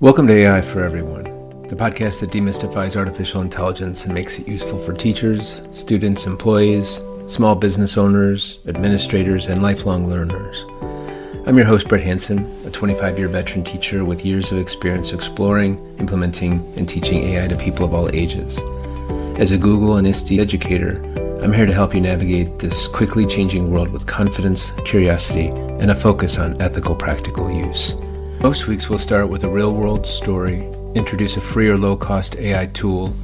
Welcome to AI for Everyone, the podcast that demystifies artificial intelligence and makes it useful for teachers, students, employees, small business owners, administrators, and lifelong learners. I'm your host, Brett Hanson, a 25-year veteran teacher with years of experience exploring, implementing, and teaching AI to people of all ages. As a Google and ISTE educator, I'm here to help you navigate this quickly changing world with confidence, curiosity, and a focus on ethical, practical use. Most weeks we'll start with a real-world story, introduce a free or low-cost AI tool,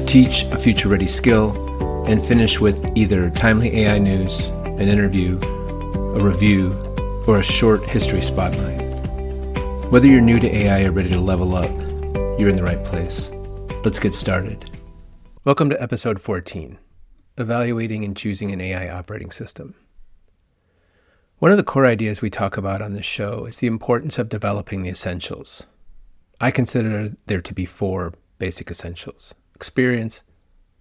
teach a future-ready skill, and finish with either timely AI news, an interview, a review, or a short history spotlight. Whether you're new to AI or ready to level up, you're in the right place. Let's get started. Welcome to episode 14, Evaluating and Choosing an AI Operating System. One of the core ideas we talk about on this show is the importance of developing the essentials. I consider there to be four basic essentials: experience,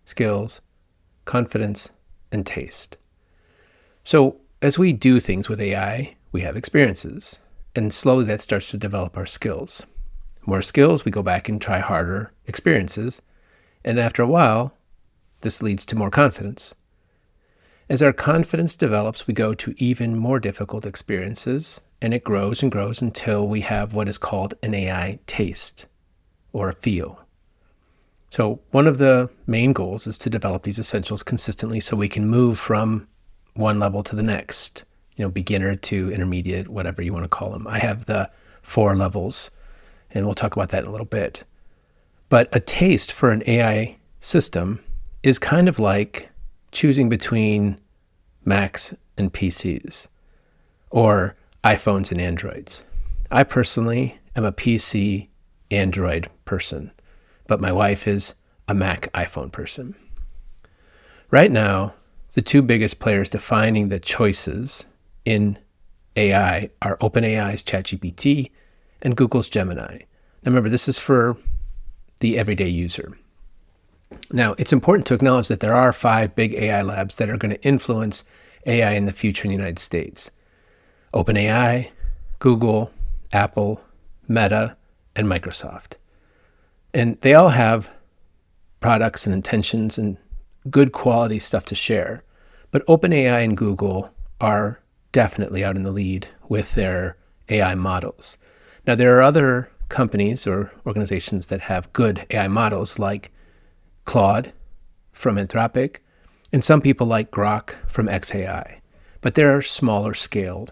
skills, confidence, and taste. So as we do things with AI, we have experiences, and slowly that starts to develop our skills. More skills, we go back and try harder experiences, and after a while, this leads to more confidence. As our confidence develops, we go to even more difficult experiences, and it grows and grows until we have what is called an AI taste or a feel. So one of the main goals is to develop these essentials consistently so we can move from one level to the next, beginner to intermediate, whatever you want to call them. I have the 4 levels, and we'll talk about that in a little bit. But a taste for an AI system is kind of like choosing between Macs and PCs or iPhones and Androids. I personally am a PC Android person, but my wife is a Mac iPhone person. Right now, the two biggest players defining the choices in AI are OpenAI's ChatGPT and Google's Gemini. Now remember, this is for the everyday user. Now, it's important to acknowledge that there are 5 big AI labs that are going to influence AI in the future in the United States: OpenAI, Google, Apple, Meta, and Microsoft. And they all have products and intentions and good quality stuff to share. But OpenAI and Google are definitely out in the lead with their AI models. Now, there are other companies or organizations that have good AI models like Claude from Anthropic, and some people like Grok from xAI, but they're smaller scaled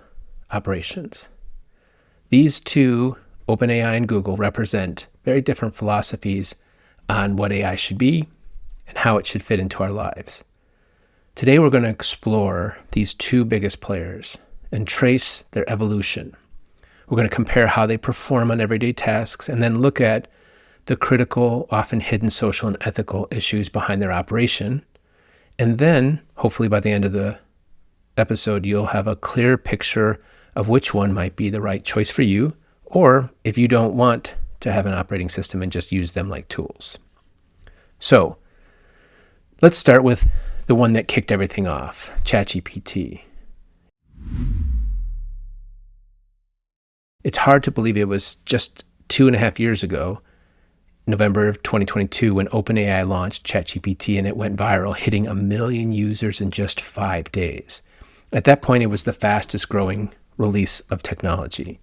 operations. These two, OpenAI and Google, represent very different philosophies on what AI should be and how it should fit into our lives. Today we're going to explore these two biggest players and trace their evolution. We're going to compare how they perform on everyday tasks and then look at the critical, often hidden social and ethical issues behind their operation. And then, hopefully by the end of the episode, you'll have a clear picture of which one might be the right choice for you, or if you don't want to have an operating system and just use them like tools. So, let's start with the one that kicked everything off, ChatGPT. It's hard to believe it was just 2.5 years ago, November of 2022, when OpenAI launched ChatGPT and it went viral, hitting 1 million users in just 5 days. At that point, it was the fastest growing release of technology.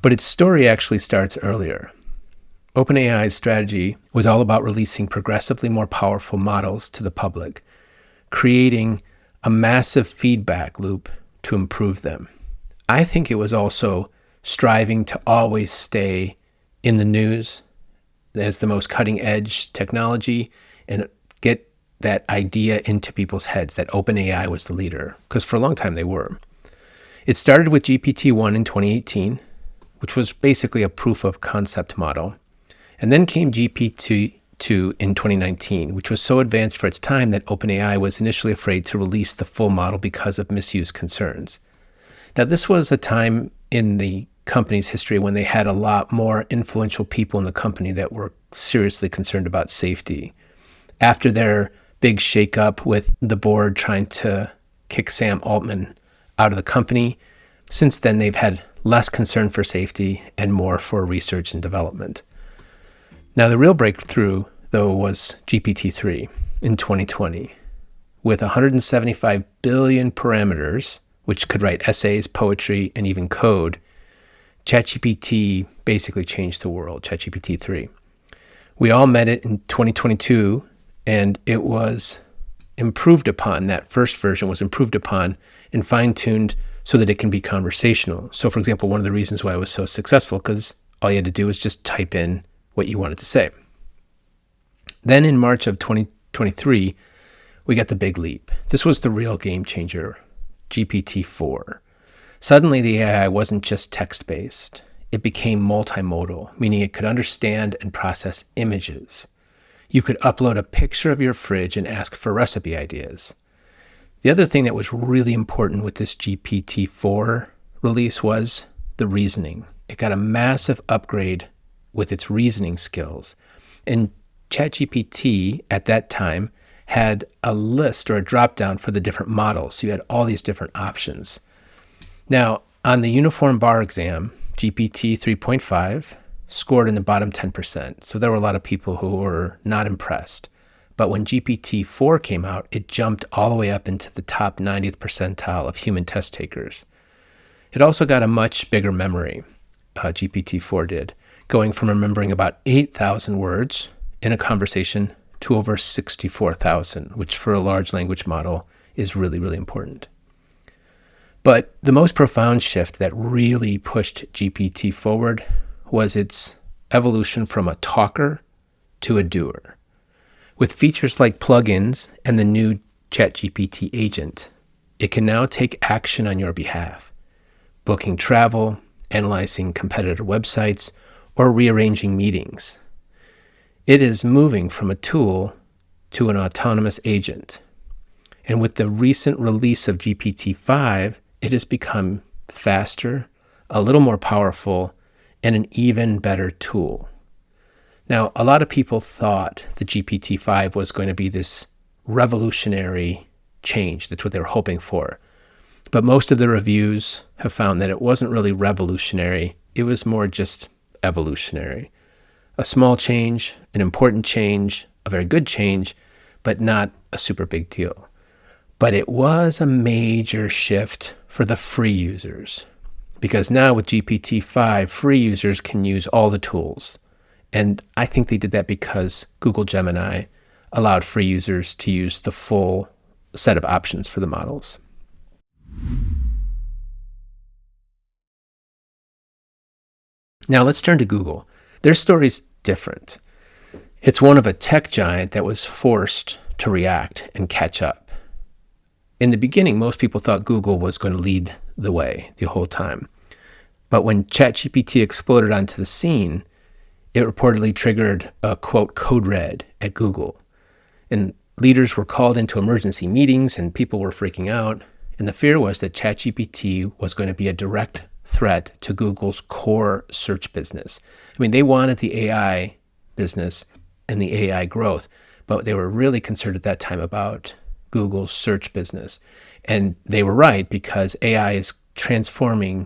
But its story actually starts earlier. OpenAI's strategy was all about releasing progressively more powerful models to the public, creating a massive feedback loop to improve them. I think it was also striving to always stay in the news as the most cutting edge technology and get that idea into people's heads that OpenAI was the leader, because for a long time they were. It started with GPT-1 in 2018, which was basically a proof of concept model. And then came GPT-2 in 2019, which was so advanced for its time that OpenAI was initially afraid to release the full model because of misuse concerns. Now, this was a time in the company's history when they had a lot more influential people in the company that were seriously concerned about safety. After their big shakeup with the board trying to kick Sam Altman out of the company, since then they've had less concern for safety, and more for research and development. Now, the real breakthrough, though, was GPT-3 in 2020. With 175 billion parameters, which could write essays, poetry, and even code, ChatGPT basically changed the world, ChatGPT-3. We all met it in 2022, and it was improved upon. That first version was improved upon and fine-tuned so that it can be conversational. So, for example, one of the reasons why it was so successful, because all you had to do was just type in what you wanted to say. Then in March of 2023, we got the big leap. This was the real game changer, GPT-4. Suddenly, the AI wasn't just text-based. It became multimodal, meaning it could understand and process images. You could upload a picture of your fridge and ask for recipe ideas. The other thing that was really important with this GPT-4 release was the reasoning. It got a massive upgrade with its reasoning skills. And ChatGPT at that time had a list or a drop-down for the different models. So you had all these different options. Now, on the uniform bar exam, GPT 3.5 scored in the bottom 10%. So there were a lot of people who were not impressed. But when GPT-4 came out, it jumped all the way up into the top 90th percentile of human test takers. It also got a much bigger memory, GPT-4 did, going from remembering about 8,000 words in a conversation to over 64,000, which for a large language model is really, really important. But the most profound shift that really pushed GPT forward was its evolution from a talker to a doer. With features like plugins and the new ChatGPT agent, it can now take action on your behalf, booking travel, analyzing competitor websites, or rearranging meetings. It is moving from a tool to an autonomous agent. And with the recent release of GPT-5, it has become faster, a little more powerful, and an even better tool. Now, a lot of people thought the GPT-5 was going to be this revolutionary change. That's what they were hoping for. But most of the reviews have found that it wasn't really revolutionary. It was more just evolutionary. A small change, an important change, a very good change, but not a super big deal. But it was a major shift for the free users, because now with GPT-5, free users can use all the tools. And I think they did that because Google Gemini allowed free users to use the full set of options for the models. Now let's turn to Google. Their story's different. It's one of a tech giant that was forced to react and catch up. In the beginning, most people thought Google was going to lead the way the whole time. But when ChatGPT exploded onto the scene, it reportedly triggered a, quote, code red at Google. And leaders were called into emergency meetings and people were freaking out. And the fear was that ChatGPT was going to be a direct threat to Google's core search business. I mean, they wanted the AI business and the AI growth, but they were really concerned at that time about Google's search business. And they were right, because AI is transforming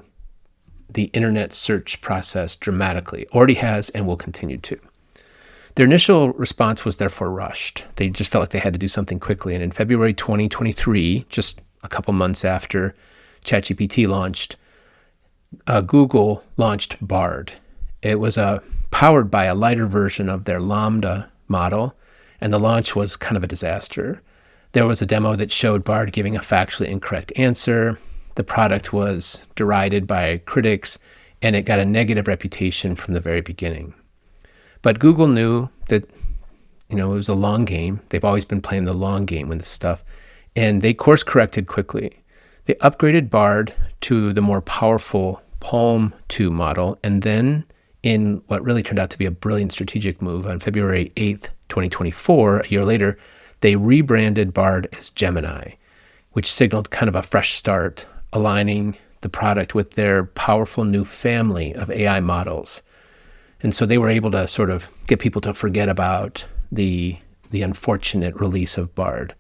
the internet search process dramatically, already has and will continue to. Their initial response was therefore rushed. They just felt like they had to do something quickly. And in February 2023, just a couple months after ChatGPT launched, Google launched Bard. It was powered by a lighter version of their Lambda model, and the launch was kind of a disaster. There was a demo that showed Bard giving a factually incorrect answer. The product was derided by critics, and it got a negative reputation from the very beginning. But Google knew that, it was a long game. They've always been playing the long game with this stuff, and they course corrected quickly. They upgraded Bard to the more powerful Palm 2 model, and then in what really turned out to be a brilliant strategic move, on February 8th, 2024, a year later, they rebranded Bard as Gemini, which signaled kind of a fresh start, aligning the product with their powerful new family of AI models. And so they were able to sort of get people to forget about the unfortunate release of Bard.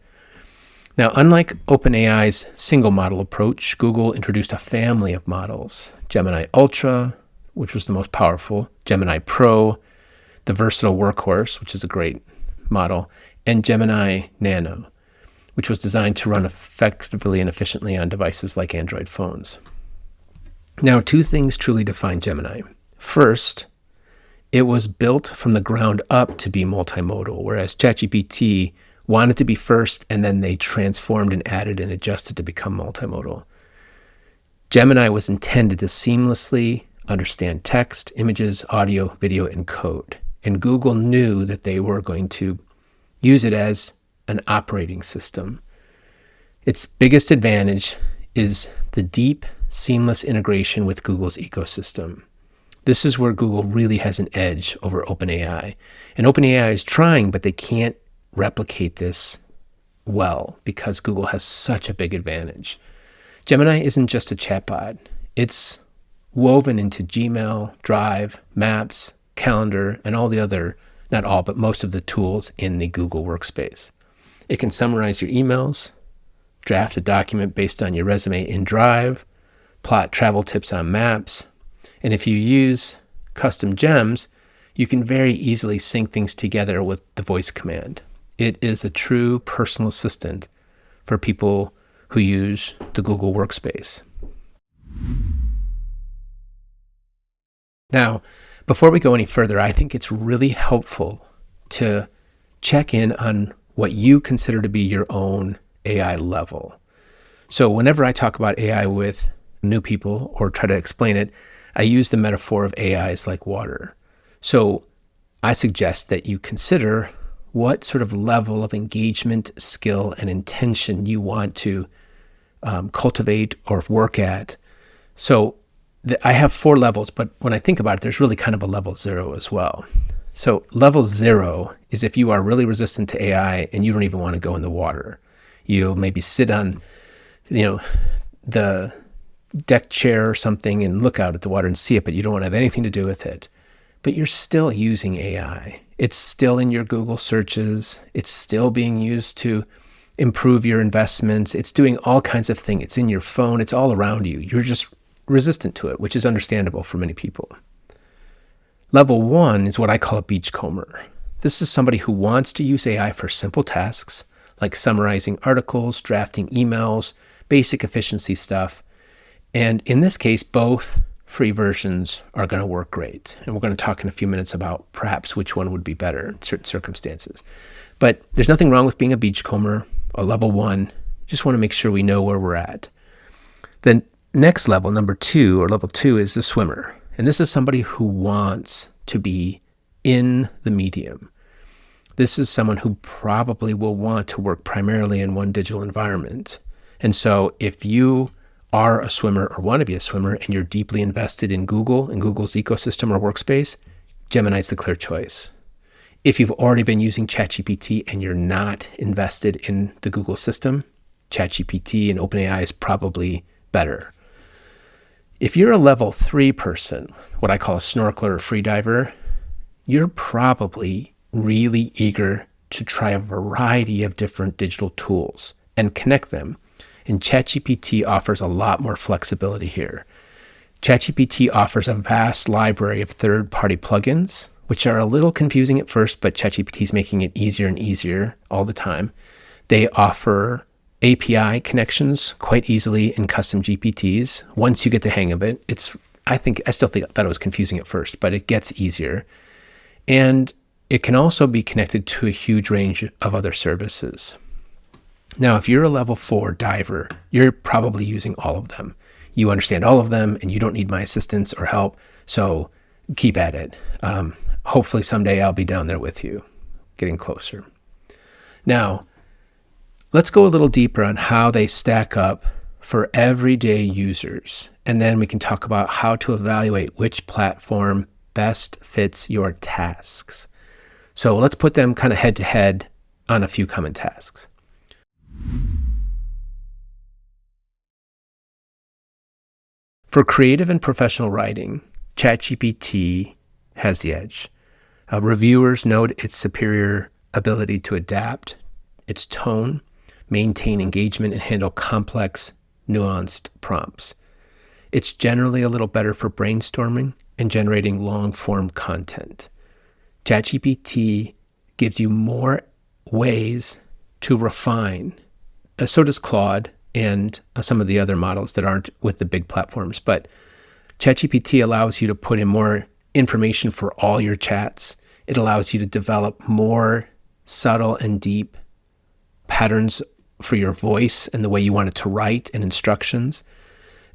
Now, unlike OpenAI's single model approach, Google introduced a family of models: Gemini Ultra, which was the most powerful, Gemini Pro, the versatile workhorse, which is a great model, and Gemini Nano, which was designed to run effectively and efficiently on devices like Android phones. Now, two things truly define Gemini. First, it was built from the ground up to be multimodal, whereas ChatGPT wanted to be first, and then they transformed and added and adjusted to become multimodal. Gemini was intended to seamlessly understand text, images, audio, video, and code. And Google knew that they were going to use it as an operating system. Its biggest advantage is the deep, seamless integration with Google's ecosystem. This is where Google really has an edge over OpenAI. And OpenAI is trying, but they can't replicate this well because Google has such a big advantage. Gemini isn't just a chatbot. It's woven into Gmail, Drive, Maps, Calendar, and all the other, not all, but most of the tools in the Google workspace. It can summarize your emails, draft a document based on your resume in Drive, plot travel tips on Maps, and if you use custom gems, you can very easily sync things together with the voice command. It is a true personal assistant for people who use the Google workspace. Now, before we go any further, I think it's really helpful to check in on what you consider to be your own AI level. So whenever I talk about AI with new people or try to explain it, I use the metaphor of AI as like water. So I suggest that you consider what sort of level of engagement, skill, and intention you want to cultivate or work at. So I have 4 levels, but when I think about it, there's really kind of a level 0 as well. So level 0 is if you are really resistant to AI and you don't even want to go in the water. You'll maybe sit on, the deck chair or something and look out at the water and see it, but you don't want to have anything to do with it. But you're still using AI. It's still in your Google searches. It's still being used to improve your investments. It's doing all kinds of things. It's in your phone. It's all around you. You're just resistant to it, which is understandable for many people. Level 1 is what I call a beachcomber. This is somebody who wants to use AI for simple tasks like summarizing articles, drafting emails, basic efficiency stuff. And in this case, both free versions are going to work great. And we're going to talk in a few minutes about perhaps which one would be better in certain circumstances. But there's nothing wrong with being a beachcomber, a level 1. Just want to make sure we know where we're at. The next level, number 2, or level 2, is the swimmer. And this is somebody who wants to be in the medium. This is someone who probably will want to work primarily in one digital environment. And so if you are a swimmer or want to be a swimmer and you're deeply invested in Google and Google's ecosystem or workspace, Gemini's the clear choice. If you've already been using ChatGPT and you're not invested in the Google system, ChatGPT and OpenAI is probably better. If you're a level 3 person, what I call a snorkeler or freediver, you're probably really eager to try a variety of different digital tools and connect them. And ChatGPT offers a lot more flexibility here. ChatGPT offers a vast library of third-party plugins, which are a little confusing at first, but ChatGPT is making it easier and easier all the time. They offer API connections quite easily in custom GPTs. Once you get the hang of it, I still thought it was confusing at first, but it gets easier. And it can also be connected to a huge range of other services. Now, if you're a level 4 diver, you're probably using all of them. You understand all of them and you don't need my assistance or help, so keep at it. Hopefully someday I'll be down there with you, getting closer. Now, let's go a little deeper on how they stack up for everyday users, and then we can talk about how to evaluate which platform best fits your tasks. So let's put them kind of head to head on a few common tasks. For creative and professional writing, ChatGPT has the edge. Reviewers note its superior ability to adapt, its tone, maintain engagement, and handle complex, nuanced prompts. It's generally a little better for brainstorming and generating long-form content. ChatGPT gives you more ways to refine. So does Claude and some of the other models that aren't with the big platforms. But ChatGPT allows you to put in more information for all your chats. It allows you to develop more subtle and deep patterns for your voice and the way you want it to write and instructions.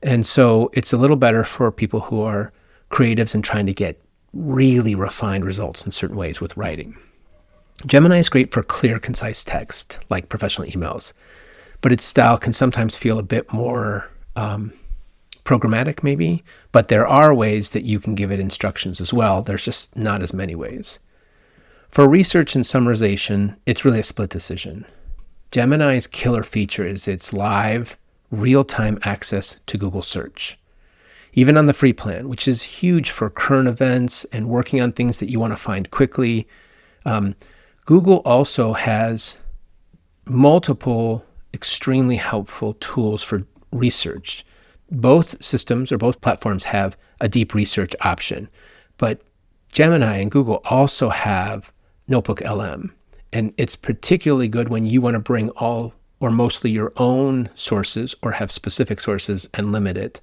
And so it's a little better for people who are creatives and trying to get really refined results in certain ways with writing. Gemini is great for clear, concise text, like professional emails, but its style can sometimes feel a bit more programmatic maybe, but there are ways that you can give it instructions as well. There's just not as many ways. For research and summarization, it's really a split decision. Gemini's killer feature is its live, real-time access to Google search, even on the free plan, which is huge for current events and working on things that you want to find quickly. Google also has multiple extremely helpful tools for research. Both systems or both platforms have a deep research option, but Gemini and Google also have Notebook LM, and it's particularly good when you want to bring all or mostly your own sources or have specific sources and limit it.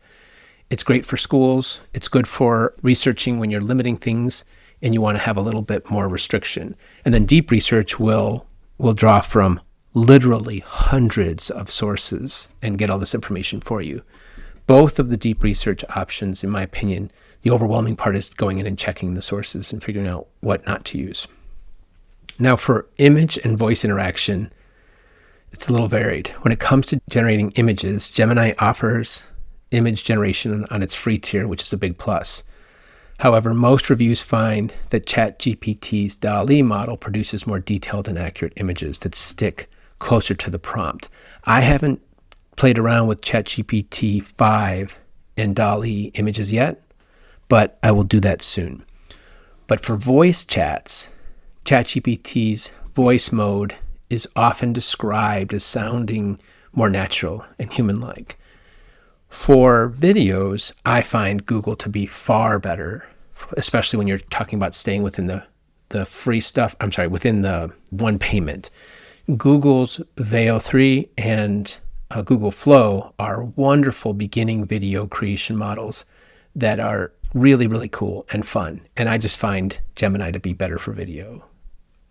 It's great for schools. It's good for researching when you're limiting things and you want to have a little bit more restriction. And then deep research will draw from literally hundreds of sources and get all this information for you. Both of the deep research options, in my opinion, the overwhelming part is going in and checking the sources and figuring out what not to use. Now for image and voice interaction, it's a little varied. When it comes to generating images, Gemini offers image generation on its free tier, which is a big plus. However, most reviews find that ChatGPT's DALL-E model produces more detailed and accurate images that stick closer to the prompt. I haven't played around with ChatGPT 5 and DALL-E images yet, but I will do that soon. But for voice chats, ChatGPT's voice mode is often described as sounding more natural and human-like. For videos, I find Google to be far better, especially when you're talking about staying within the free stuff. Within the one payment. Google's Veo 3 and Google Flow are wonderful beginning video creation models that are really, really cool and fun. And I just find Gemini to be better for video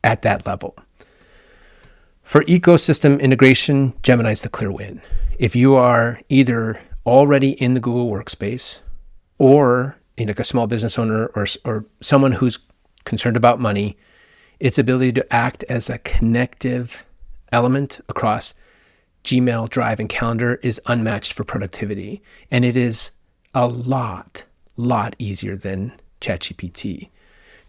at that level. For ecosystem integration, Gemini's the clear win. If you are either already in the Google workspace or like a small business owner or someone who's concerned about money, its ability to act as a connective element across Gmail, Drive, and Calendar is unmatched for productivity. And it is a lot easier than ChatGPT.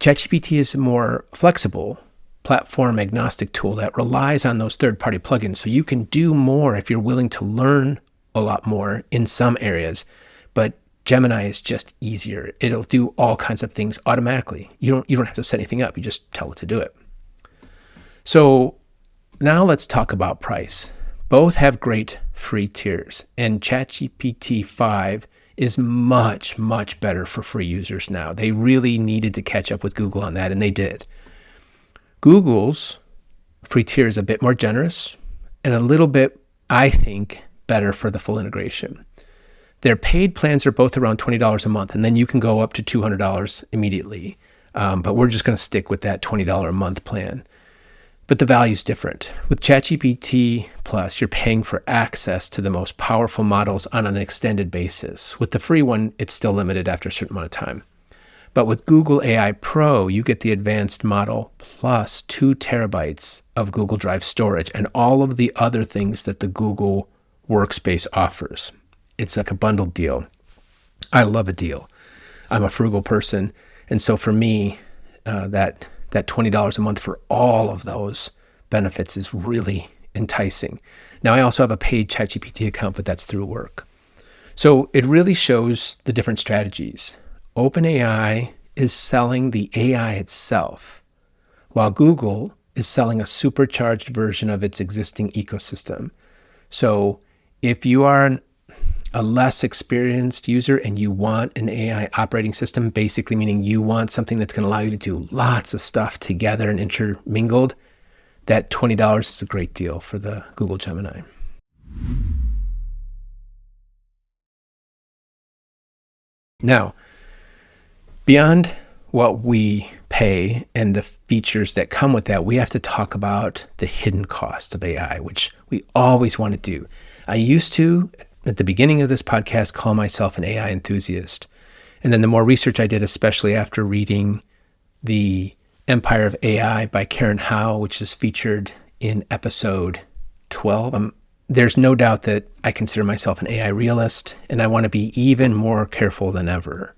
ChatGPT is a more flexible platform agnostic tool that relies on those third-party plugins. So you can do more if you're willing to learn a lot more in some areas, but Gemini is just easier. It'll do all kinds of things automatically. You don't have to set anything up. You just tell it to do it. So now let's talk about price. Both have great free tiers, and ChatGPT 5 is much, much better for free users now. They really needed to catch up with Google on that, and they did. Google's free tier is a bit more generous and a little bit, I think, better for the full integration. Their paid plans are both around $20 a month, and then you can go up to $200 immediately. But we're just going to stick with that $20 a month plan. But the value is different. With ChatGPT Plus, you're paying for access to the most powerful models on an extended basis. With the free one, it's still limited after a certain amount of time. But with Google AI Pro, you get the advanced model plus 2 terabytes of Google Drive storage and all of the other things that the Google Workspace offers. It's like a bundled deal. I love a deal. I'm a frugal person. And so for me, that $20 a month for all of those benefits is really enticing. Now, I also have a paid ChatGPT account, but that's through work. So it really shows the different strategies. OpenAI is selling the AI itself, while Google is selling a supercharged version of its existing ecosystem. So if you are a less experienced user and you want an AI operating system, basically meaning you want something that's going to allow you to do lots of stuff together and intermingled, that $20 is a great deal for the Google Gemini. Now, beyond what we pay and the features that come with that, we have to talk about the hidden cost of AI, which we always want to do. I used to, at the beginning of this podcast, call myself an AI enthusiast. And then the more research I did, especially after reading The Empire of AI by Karen Howe, which is featured in episode 12, there's no doubt that I consider myself an AI realist, and I want to be even more careful than ever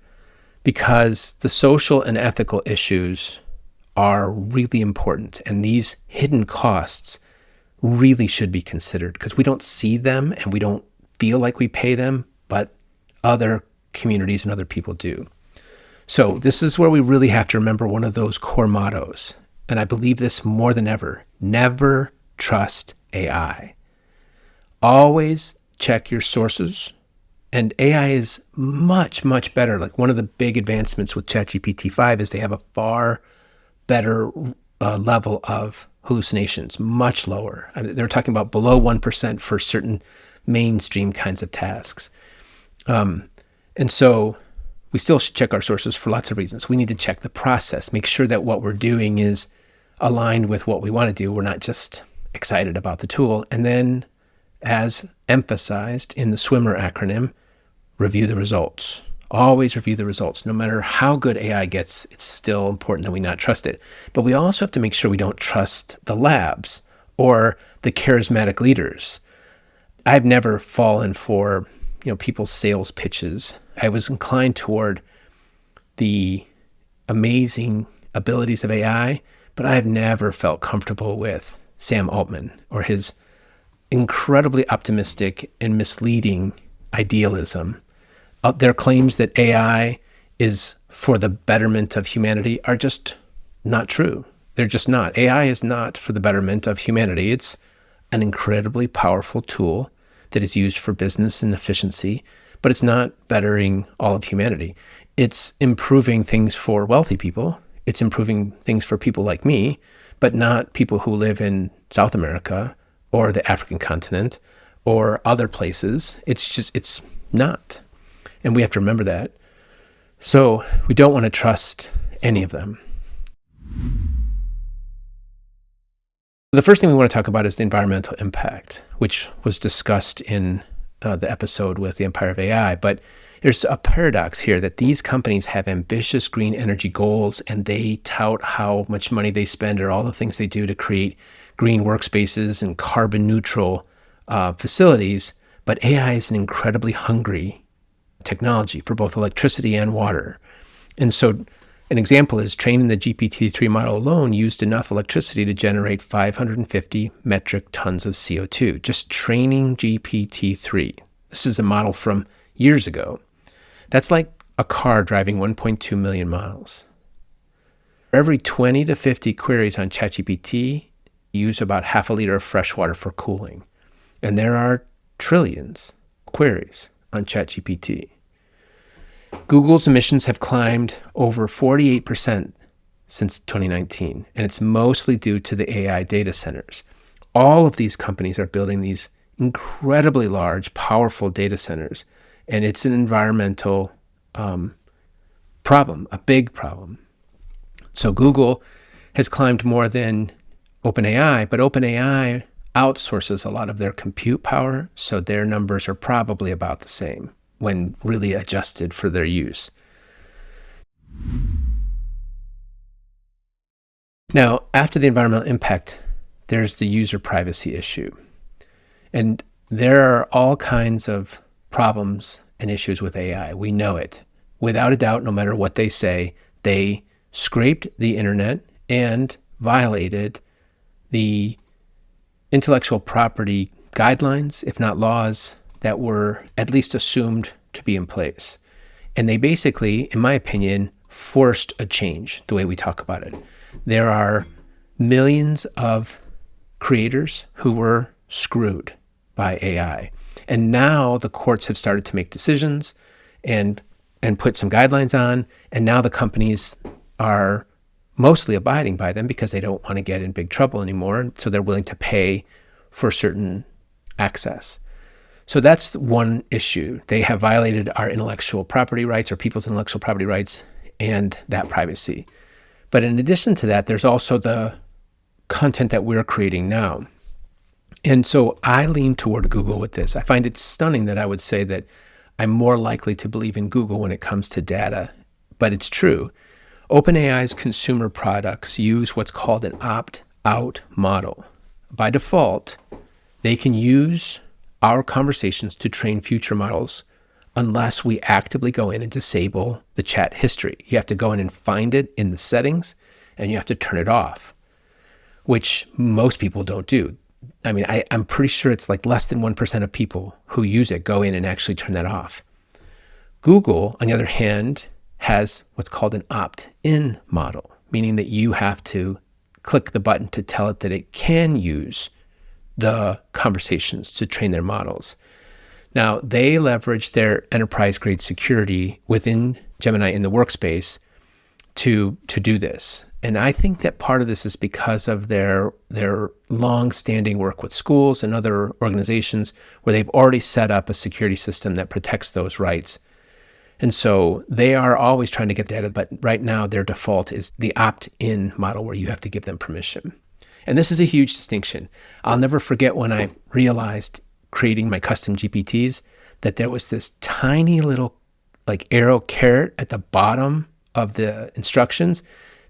because the social and ethical issues are really important, and these hidden costs really should be considered because we don't see them and we don't feel like we pay them, but other communities and other people do. So this is where we really have to remember one of those core mottos, and I believe this more than ever: never trust AI. Always check your sources. And AI is much, much better. Like one of the big advancements with ChatGPT 5 is they have a far better level of hallucinations, much lower. I mean, they're talking about below 1% for certain mainstream kinds of tasks. And so we still should check our sources for lots of reasons. We need to check the process, make sure that what we're doing is aligned with what we want to do. We're not just excited about the tool. And then, as emphasized in the SWIMMER acronym, review the results. Always review the results. No matter how good AI gets, it's still important that we not trust it. But we also have to make sure we don't trust the labs or the charismatic leaders. I've never fallen for, people's sales pitches. I was inclined toward the amazing abilities of AI, but I've never felt comfortable with Sam Altman or his incredibly optimistic and misleading idealism. Their claims that AI is for the betterment of humanity are just not true. They're just not. AI is not for the betterment of humanity. It's an incredibly powerful tool that is used for business and efficiency, but it's not bettering all of humanity. It's improving things for wealthy people. It's improving things for people like me, but not people who live in South America or the African continent or other places. It's not. And we have to remember that. So we don't want to trust any of them. The first thing we want to talk about is the environmental impact, which was discussed in the episode with The Empire of AI. But there's a paradox here that these companies have ambitious green energy goals and they tout how much money they spend or all the things they do to create green workspaces and carbon neutral facilities. But AI is an incredibly hungry technology for both electricity and water. And so an example is training the GPT-3 model alone used enough electricity to generate 550 metric tons of CO2, just training GPT-3. This is a model from years ago. That's like a car driving 1.2 million miles. For every 20 to 50 queries on ChatGPT, use about half a liter of fresh water for cooling. And there are trillions of queries on ChatGPT. Google's emissions have climbed over 48% since 2019, and it's mostly due to the AI data centers. All of these companies are building these incredibly large, powerful data centers, and it's an environmental problem, a big problem. So Google has climbed more than OpenAI, but OpenAI outsources a lot of their compute power, so their numbers are probably about the same when really adjusted for their use. Now, after the environmental impact, there's the user privacy issue. And there are all kinds of problems and issues with AI. We know it. Without a doubt, no matter what they say, they scraped the internet and violated the intellectual property guidelines, if not laws, that were at least assumed to be in place. And they basically, in my opinion, forced a change, the way we talk about it. There are millions of creators who were screwed by AI. And now the courts have started to make decisions and put some guidelines on, and now the companies are mostly abiding by them because they don't want to get in big trouble anymore, so they're willing to pay for certain access. So that's one issue. They have violated our intellectual property rights or people's intellectual property rights and that privacy. But in addition to that, there's also the content that we're creating now. And so I lean toward Google with this. I find it stunning that I would say that I'm more likely to believe in Google when it comes to data, but it's true. OpenAI's consumer products use what's called an opt-out model. By default, they can use our conversations to train future models unless we actively go in and disable the chat history. You have to go in and find it in the settings, and you have to turn it off, which most people don't do. I mean, I'm pretty sure it's like less than 1% of people who use it go in and actually turn that off. Google, on the other hand, has what's called an opt-in model, meaning that you have to click the button to tell it that it can use the conversations to train their models. Now, they leverage their enterprise-grade security within Gemini in the workspace to do this. And I think that part of this is because of their long-standing work with schools and other organizations where they've already set up a security system that protects those rights. And so they are always trying to get data, but right now their default is the opt-in model where you have to give them permission. And this is a huge distinction. I'll never forget when I realized creating my custom GPTs that there was this tiny little like arrow caret at the bottom of the instructions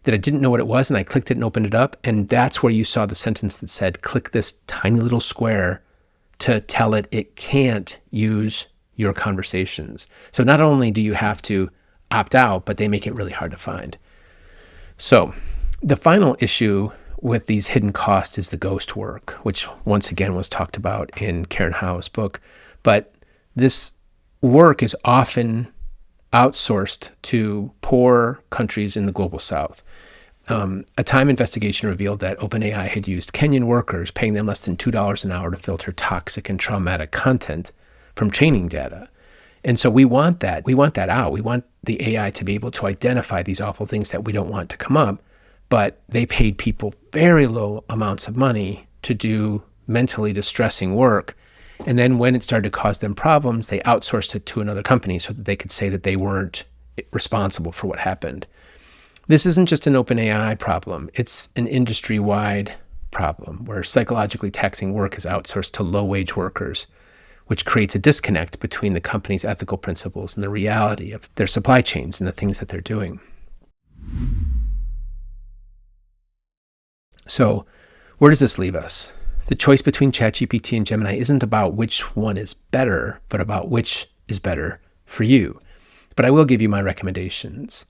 that I didn't know what it was, and I clicked it and opened it up, and that's where you saw the sentence that said, click this tiny little square to tell it can't use your conversations. So not only do you have to opt out, but they make it really hard to find. So the final issue with these hidden costs is the ghost work, which once again was talked about in Karen Howe's book. But this work is often outsourced to poor countries in the global south. A Time investigation revealed that OpenAI had used Kenyan workers, paying them less than $2 an hour to filter toxic and traumatic content from training data. And so we want that. We want that out. We want the AI to be able to identify these awful things that we don't want to come up. But they paid people very low amounts of money to do mentally distressing work. And then when it started to cause them problems, they outsourced it to another company so that they could say that they weren't responsible for what happened. This isn't just an OpenAI problem. It's an industry-wide problem where psychologically taxing work is outsourced to low-wage workers, which creates a disconnect between the company's ethical principles and the reality of their supply chains and the things that they're doing. So where does this leave us? The choice between ChatGPT and Gemini isn't about which one is better, but about which is better for you. But I will give you my recommendations.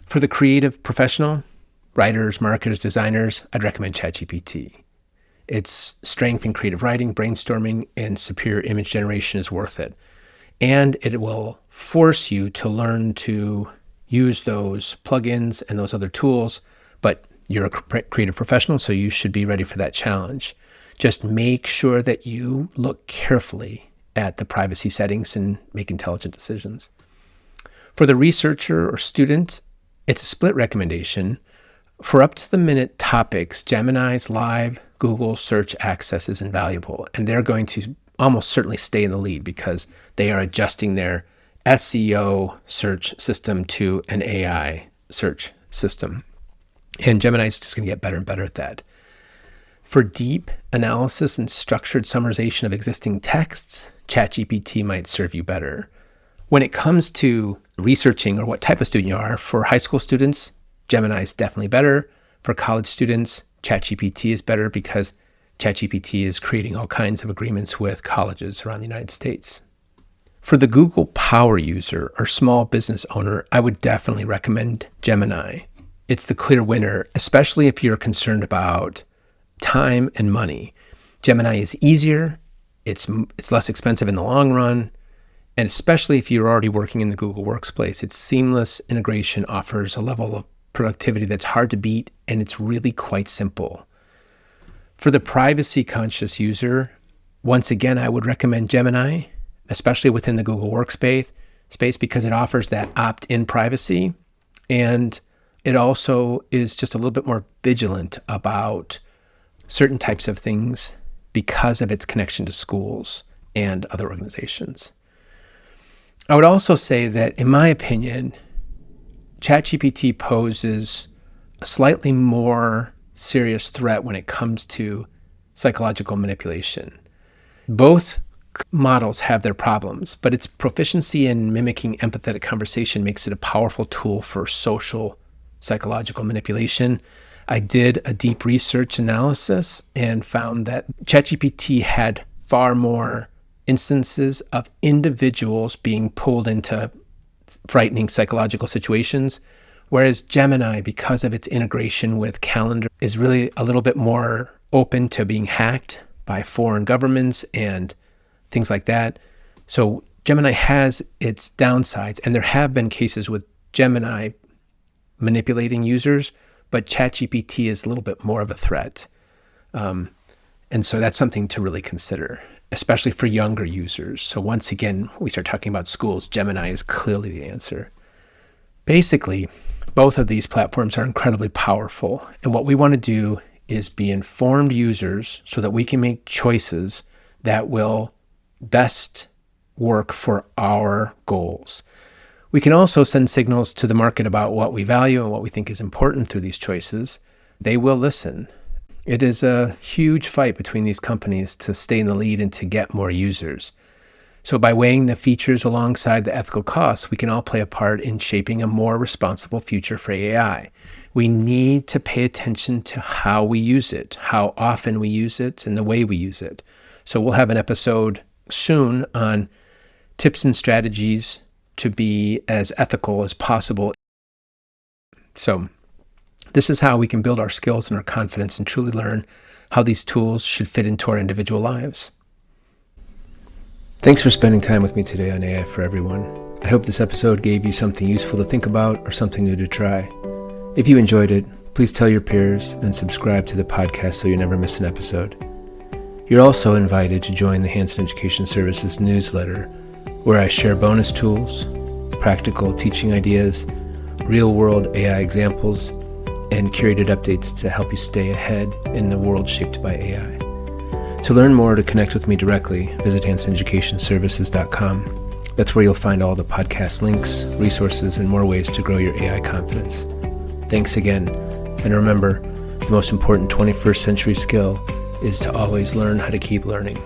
For the creative professional, writers, marketers, designers, I'd recommend ChatGPT. Its strength in creative writing, brainstorming, and superior image generation is worth it. And it will force you to learn to use those plugins and those other tools, but you're a creative professional, so you should be ready for that challenge. Just make sure that you look carefully at the privacy settings and make intelligent decisions. For the researcher or student, it's a split recommendation. For up-to-the-minute topics, Gemini's live Google search access is invaluable, and they're going to almost certainly stay in the lead because they are adjusting their SEO search system to an AI search system. And Gemini is just going to get better and better at that. For deep analysis and structured summarization of existing texts, ChatGPT might serve you better. When it comes to researching or what type of student you are, for high school students, Gemini is definitely better. For college students, ChatGPT is better because ChatGPT is creating all kinds of agreements with colleges around the United States. For the Google Power user or small business owner, I would definitely recommend Gemini. It's the clear winner, especially if you're concerned about time and money. Gemini is easier, it's less expensive in the long run, and especially if you're already working in the Google Workspace, its seamless integration offers a level of productivity that's hard to beat, and it's really quite simple. For the privacy-conscious user, once again, I would recommend Gemini, especially within the Google Workspace, because it offers that opt-in privacy, and it also is just a little bit more vigilant about certain types of things because of its connection to schools and other organizations. I would also say that, in my opinion, ChatGPT poses a slightly more serious threat when it comes to psychological manipulation. Both models have their problems, but its proficiency in mimicking empathetic conversation makes it a powerful tool for social psychological manipulation. I did a deep research analysis and found that ChatGPT had far more instances of individuals being pulled into frightening psychological situations, whereas Gemini, because of its integration with calendar, is really a little bit more open to being hacked by foreign governments and things like that. So Gemini has its downsides, and there have been cases with Gemini manipulating users, but ChatGPT is a little bit more of a threat. And so that's something to really consider, especially for younger users. So once again, we start talking about schools, Gemini is clearly the answer. Basically, both of these platforms are incredibly powerful. And what we want to do is be informed users so that we can make choices that will best work for our goals. We can also send signals to the market about what we value and what we think is important through these choices. They will listen. It is a huge fight between these companies to stay in the lead and to get more users. So by weighing the features alongside the ethical costs, we can all play a part in shaping a more responsible future for AI. We need to pay attention to how we use it, how often we use it, and the way we use it. So we'll have an episode soon on tips and strategies to be as ethical as possible. So this is how we can build our skills and our confidence and truly learn how these tools should fit into our individual lives. Thanks for spending time with me today on AI for Everyone. I hope this episode gave you something useful to think about or something new to try. If you enjoyed it, please tell your peers and subscribe to the podcast so you never miss an episode. You're also invited to join the Hanson Education Services newsletter, where I share bonus tools, practical teaching ideas, real-world AI examples, and curated updates to help you stay ahead in the world shaped by AI. To learn more or to connect with me directly, visit hansoneducationservices.com. That's where you'll find all the podcast links, resources, and more ways to grow your AI confidence. Thanks again, and remember, the most important 21st century skill is to always learn how to keep learning.